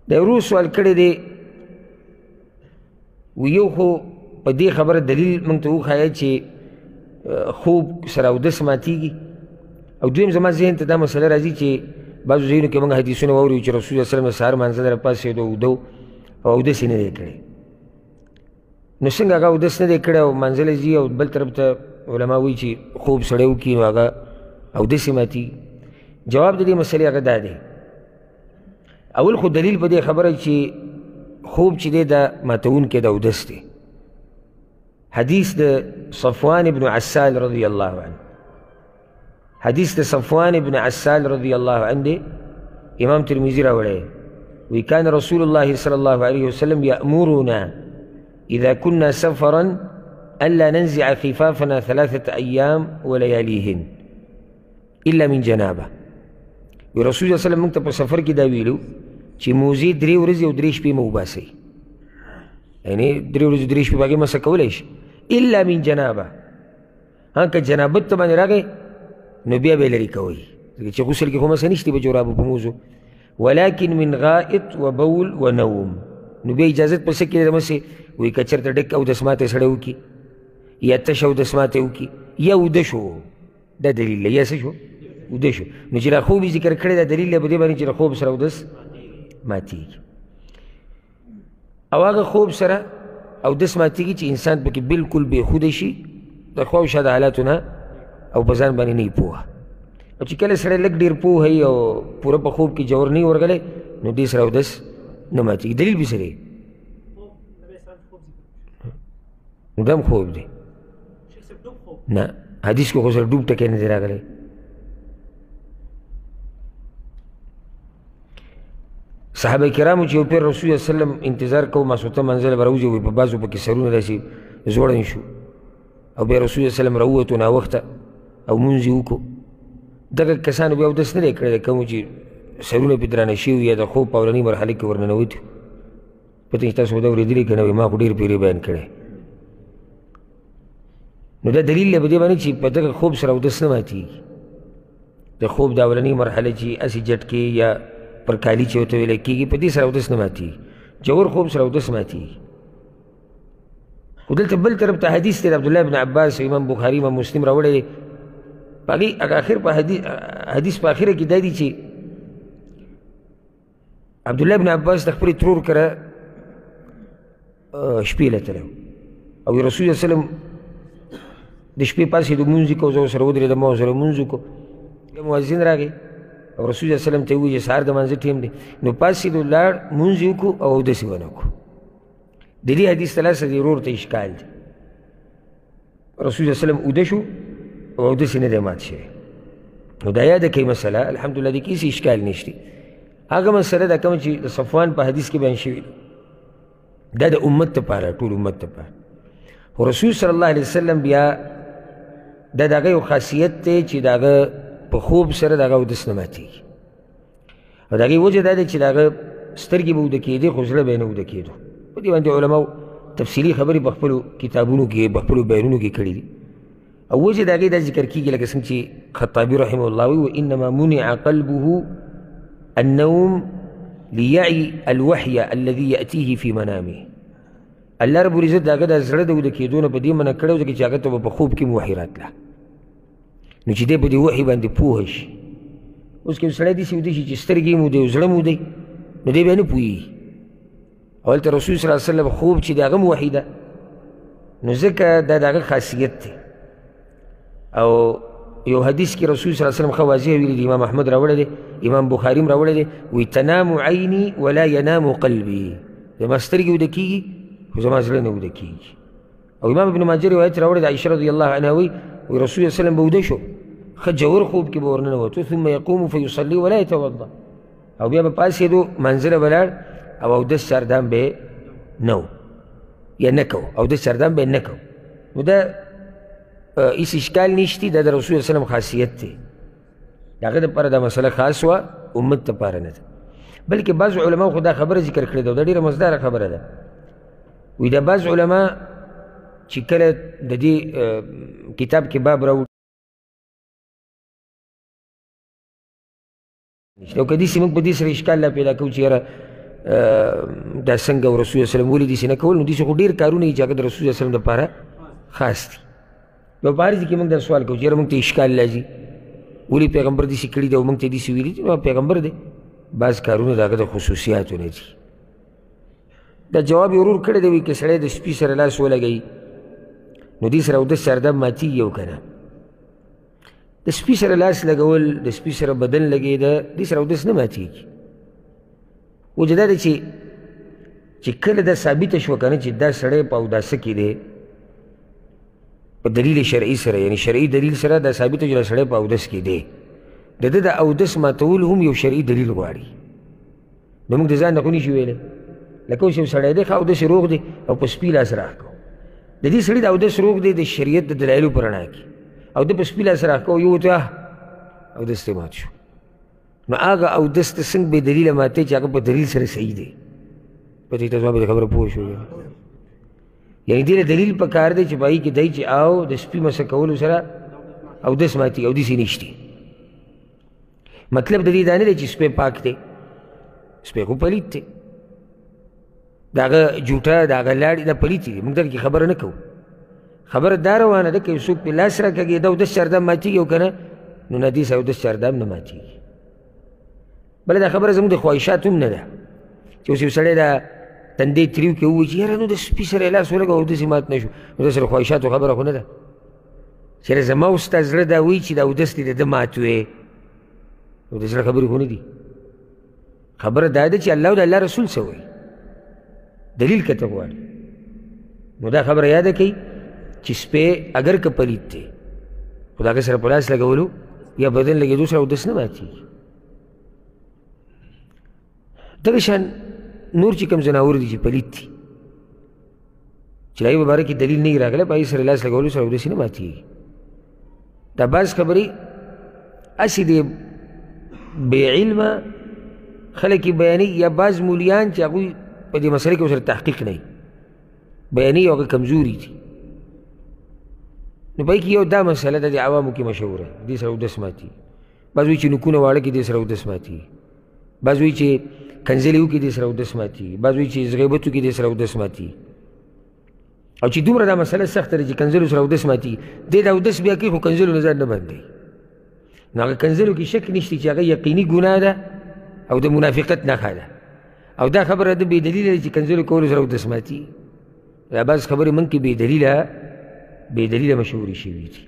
دا ورو سوال کړی دی ویو خو په دې خبره دلیل موږ ته وښایه چې خوب سره اودس ماتېږي او دویم زما ذهن ته دا مسله راځي چې بعضو ځایونو کې موږ حدیثونه واورو چې رسول الله صلی الله علیه وسلم د سهار مانځه نه راپاڅېدو اوده او اودس یې نه دی کړی نو څنګه هغه اودس نه دی کړی او مانځلی ځي او بل طرف ته علما وایي چې خوب سړی وکړي نو هغه اودس یې ماتېږي جواب د دې مسلې هغه دا دی اول خو دلیل په دې خبره چې خوب چې دی دا ماتونکی د اودس دی حدیث د صفوان ابن عسال رضی الله عنه حدیث د صفوان ابن عسال رضی الله عنه دی امام ترمذی راوړی وی کان رسول الله صلی الله علیه وسلم یأمرنا اذا كنا سفرا الا ننزع خفافنا 3 ایام ولياليهن الا من جنابه وی رسول الله صلی الله علیه وسلم موږ ته په سفر کې دا ویلو چې موزې 3 ورځې او 3 شپې مه وباسئ یعنې 3 ورځې 3 شپې باقي مسه کولی شي الا من جنابه ها که جنابت ته باندې راغی نو بیا به یې لرې کوئ ځکه چې غسل کې خو مسه نشته په جورابو په موزو ولكن من غائط وبول ونوم نو بیا اجازت په څه کې ده مسې وایي که چېرته ډک اودس ماتی سړی وکړي یا تش اودس ماتی وکړي یا اوده شو دا دلیل دی یا څه شو اوده شو نو چې را خوب یې ذکر کړی دا دلیل دی په دې باندې چې د خوب سره اودس ماتېږي او هغه خوب سره اودس ماتېږي چې انسان پکې بلکل بېخوده شي د خوا او شا د حالاتو نه او په ځان باندې نه وي پوهه او چې کله سړی لږ ډېر پوه وي او پوره په خوب کې جوور نه وي ورغلی نو دې سره اودس نه ماتېږي دلیل به څه دی نو دا هم خوب دی نه حدیث کې خو سره ډوب ټکی نه دی راغلی صحابه کرامو چې یو پیر رسول الله صلی الله علیه وسلم انتظار کوو ماسخوتن منزل به راوځي وایي په بعضو پکې سرونه داسې زوړن شو او بیا رسول الله صلی الله علیه وسلم راووتو ناوخته او مونځ یې وکړو دغه کسانو بیا اودس نه دی کړی د کومو چې سرونه پرې درانه شوي یا د خوب په اولنۍ مرحله کې ورننوتي پته چې تاسو به دا اورېدلي که نه وي ما خو ډېر پیرې بیان کړی نو دا دلیل دی په دې باندې چې په دغه خوب سره اودس نه ماتېږي د خوب د اولنۍ مرحله چې هسې جټکې یا پر کالي چې ورته ویلی کېږي په دې سره اودس نه ماتېږي جوور خوب سره اودس ماتېږي خو دلته بل طرف ته حدیث دی د عبدالله بن عباس امام بخاري امام مسلم راوړی دی په هغې اخر په حدیث په اخره کې دا دي چې عبدالله بن عباس د خپلې ترور کره شپې له تللی او رسول الله وسلم د شپې پاسېدو مونځ یې کوو زه ورسره ودرېدم ما ورسره مونځ وکړو بیا مؤذن راغی او رسول الله وسلم ته یې وویل چې سهار د مانځه ټیم دی نو پاسېدو لاړ مونځ یې وکړو او اودس یې ونه کړو د دې حدیث تلاسه د ورور ته اشکال دی رسول الله وسلم اوده شو او اودس یې نه دی مات شوی نو دا یاده کوي مسله الحمدلله دې کې هېڅ اشکال نشته هغه مسله دا کومه چې د صفوان په حدیث کې بیان شوي دا د امت دپاره ټول امت دپاره خو رسول صلی الله علیه وسلم بیا دا د هغه یو خاصیت دی چې د هغه په خوب سره د هغه اودس نه ماتېږي او د هغې وجه دا دی چې د هغه سترګې به اوده کېدې خو زړه به یې نه اوده کېدو په دې باندې علماو تفصیلي خبرې په خپلو کتابونو کې په خپلو بیانونو کې کړي دي او وجه د هغې دا ذکر کېږي لکه څنګه چې خطابي رحمه الله وایي وانما منع قلبه النوم ليعي الوحي الذي يأتيه في منامه الله رب العزت د هغه د زړه د اوده کېدو نه په دې منع کړی و ځکه چې هغه ته به په خوب کې وحي راتله نو چې دی په دې وحي باندې پوه شي اوس که یو سړی داسې ویده شي چې سترګې یې مودی او زړه مودی نو دی بیا نه پوهېږي او هلته رسول صلی الله علیه وسلم خوب چې د هغه هم وحي ده نو ځکه دا د هغه خاصیت دی او یو حدیث کې رسول صلی الله علیه وسلم ښه واضح ویلي دی امام احمد راوړی دی امام بخاري هم راوړی دی وایي تنام عیني ولا ینام قلبي زما سترګې وده کېږي خو زما زړه نه وده کېږي او امام ابن ماجه روایت راوړی دی عایشه رضی الله عنها وایي رسول الله وسلم به وده شو ښه جوور خوب کې به ورننوتو ثم یقوم فیصلي ولا یتوضا او بیا به پاڅېدو منزله به لاړ او اودس چاردام به یې نه و یا نه کو اودس چاردام به یې نه کو نو دا هېڅ اشکال نشتی دا د رسول الله وسلم خاصیت دی د هغه دپاره دا مسله خاص وه امت دپاره نه ده بلکې بعض علماو خو دا خبره ذکر کړې ده او دا ډېره مزداره خبره ده وایي دا بعض علما چې کله د دې کتاب کې باب راوړي او که داسې موږ په دې سره اشکال لا پیدا کوو چې یاره دا څنګه رسول الله وسلم ولې داسې نه کول. نو داسې خو ډېر کارونه دي چې هغه د رسول الله وسلم دپاره خاص دي. نو په عرض کې موږ دا سوال کوو چې یاره موږ ته اشکال راځي ولې پیغمبر داسې کړي دي او موږ ته یې داسې ویلي دي. نو پیغمبر دی بعض کارونه د هغه د خصوصیاتو نه دي. دا جواب یې ورور کړی دی وایي که سړی د سپي سره لاس ولګوي نو دې سره اودس چاردام ماتېږي او که نه. د سپي سره لاس لګول د سپي سره بدن لګېده دې سره اودس نه ماتېږي. وجه دا دی چې کله دا ثابته شوه که نه چې دا سړی په اوداسه کې دی په دلیل شرعي سره یعنی شرعي دلیل سره دا ثابته چې دا سړی په اودس کې دی د ده د اودس ماتول هم یو شرعي دلیل غواړي. نو موږ د ځان نه خو نشو ویلی لکه اوس یو سړی دی ښه اودس یې روغ دی او په سپي لاس راښکو د دې سړي د اودس روغ دی د شریعت د دلایلو په رڼا کې او ده په سپي لاس راښکو یو ورته اودس ته مات شو. نو هغه اودس ته څنګه بې دلیله ماتې چې هغه په دلیل سره صحیح دی. په دې ته زما به د خبره پوه شو یعنې دې له دلیل په کار دی چې په هغې کې دی چې او د سپي مسه کولو سره اودس ماتېږي اودس یې نشتی. مطلب د دې دا نه دی چې سپی پاک دی سپی خو پلید دی د هغه جوټه د هغه لاړې دا پلیتې دي موږ دغه کې خبره نه کوو. خبره دا روانه ده که یو څوک پرې لاس راکږي دا اودس چاردام ماتېږي او که نه نو نه دې سره اودس چاردام نه ماتېږي. بله دا خبره زموږ د خواهشات هم نه ده چې اوس یو سړی دا تندی تریو کې ووایي چې یاره نو د سپي سره یې لاس ولګوه اودس یې مات نه شو. نو دا سره خواهشاتو خبره خو نه ده. چېرې زما اوس ستا زړه دا وایي چې دا اودس دې د ده مات وې نو د زړه خبرې خو نه دي. خبره دا ده چې الله او د الله رسول څه وایي دلیل که ته غواړي. نو دا خبره یاده کوي چې سپی اگر که پلید دی خو د هغه سره په لاس لګولو یا بدن لګېدو سره اودس نه ماتېږي. دغه شان نور چې کوم ځناور دي چې پلید دي چې د هغې په باره کې دلیل نه وي راغلی په هغې سره لاس لګولو سره اودس یې نه ماتېږي. دا بعض خبرې هسې د بې علمه خلک یې بیانوي یا بعض مولیان چې هغوی په دې مسله کې ورسره تحقیق نه وي بیانوي او هغه کمزوري دي. نو په هغې کې یو دا مسله ده د عوامو کې مشهوره دې سره اودس ماتېږي. بعض وایي چې نوکونه واړه کړي دې سره اودس ماتېږي. بعض وایي چې کنځلې وکړي دې سره اودس ماتېږي. بعض وایي چې غیبت وکړي دې سره اودس ماتېږي. او چې دومره دا مسله سخته ده چې کنځلو سره اودس ماتېږي دې دا اودس بیا کوي خو کنځلو نه ځان نه بندوي. نو هغه کنځلو کې شک نشته چې هغه یقیني ګناه ده او د منافقت نښه ده او دا خبره ده بې دلیله ده چې کنځلو کولو سره اودس ماتېږي. دا بعض خبرې موږ کې بې دلیله مشهورې شوي دي.